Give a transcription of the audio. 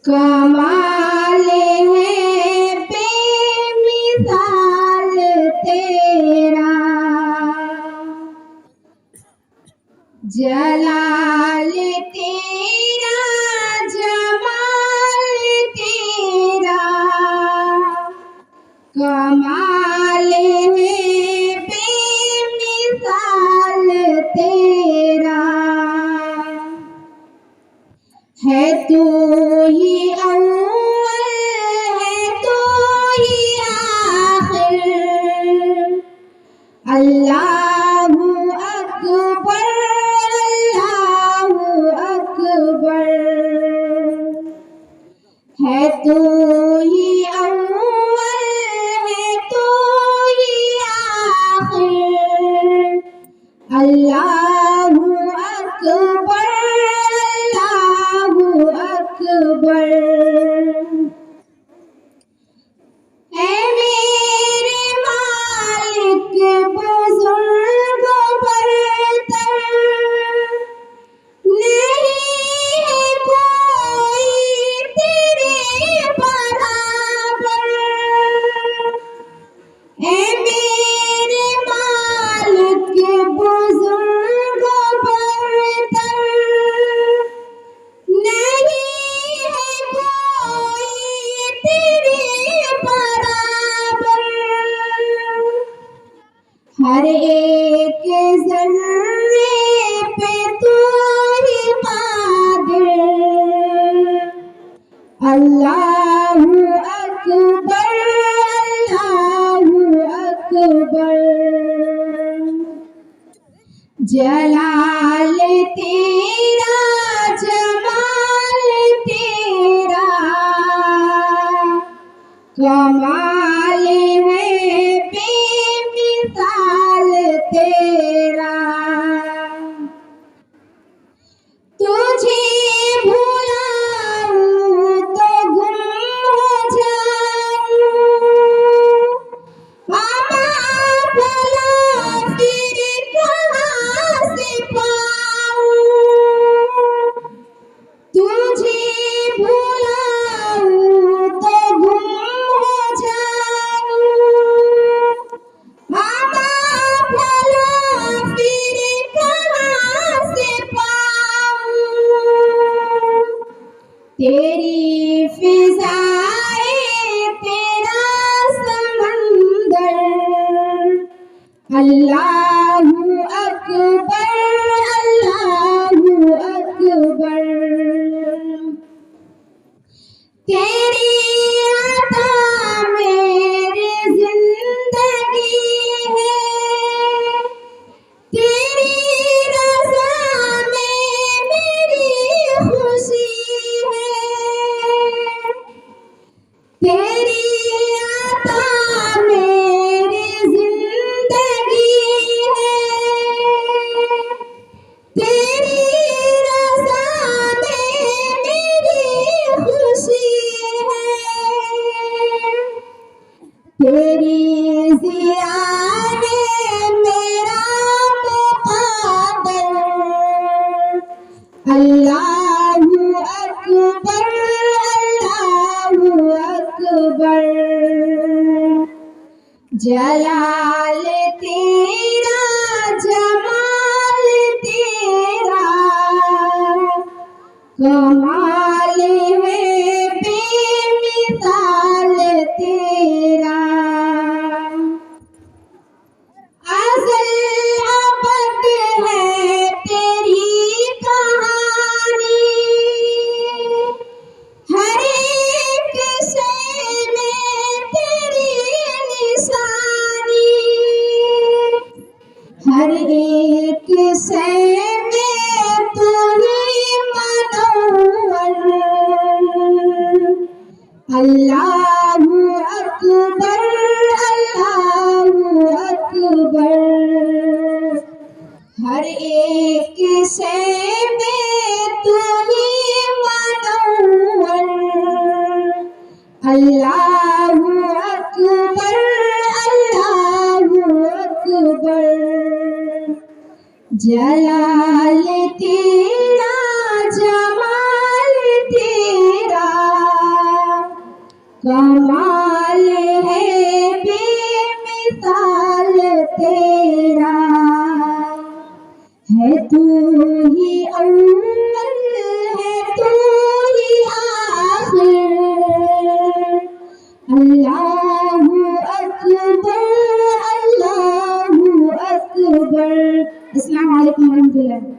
कमाल है बेमिसाल तेरा, जलाल तेरा, जमाल तेरा, कमाल है बेमिसाल तेरा। है तू ही अव्वल, है तू ही आखिर, अल्लाहु अकबर, अल्लाहु अकबर। है तू ही अव्वल, है तू ही आखिर, अल्लाहु अकबर, अल्लाहु अकबर। ऐ मेरे मालिक बुजुर्ग बरतर, नहीं है कोई तेरे बराबर। ऐ मेरे मालिक बुजुर्ग बरतर, नहीं है कोई तेरे बराबर। हर एक ज़र्रे पे तू ही कादिर, अल्लाहु अकबर, अल्लाहु अकबर। जलाल तेरा, जमाल तेरा, कमाल है बेमिसाल तेरा। तुझे भुलाऊं तो गुम हो जाऊं, आमा भला फिर कहाँ से पाऊं। तुझे भुलाऊं तो गुम हो जाऊं, आमा भला फिर कहाँ से पाऊं। तेरी फिजाए तेरा समंदर, अल्लाहु अकबर, अल्लाहु अकबर। तेरी अता मेरी जिंदगी है, तेरी रज़ा में मेरी खुशी है। तेरी अता मेरी जिंदगी है, तेरी रज़ा में मेरी खुशी है। तेरी ज़िया है मेरा मुक़द्दर, अल्लाहु अकबर, अल्लाहु अकबर। जलाल तेरा, जमाल तेरा, कमाल है बेमिसाल तेरा। अज़ल अबद है तेरी कहानी, हर एक शय में तेरी निशानी, हर एक शय में तू ही मनव्वर, अल्लाहु अकबर, अल्लाहु अकबर। हर एक शय में तू ही मनव्वर, अल्लाहु अकबर, अल्लाहु अकबर। जलाल तेरा, जमाल तेरा, कमाल है बेमिसाल तेरा, है तू ही अव्वल है तू ही आखिर। अल्लाहु अकबर, अल्लाहु अकबर। अस्सलाम वालेकुम रहमतुल्लाह।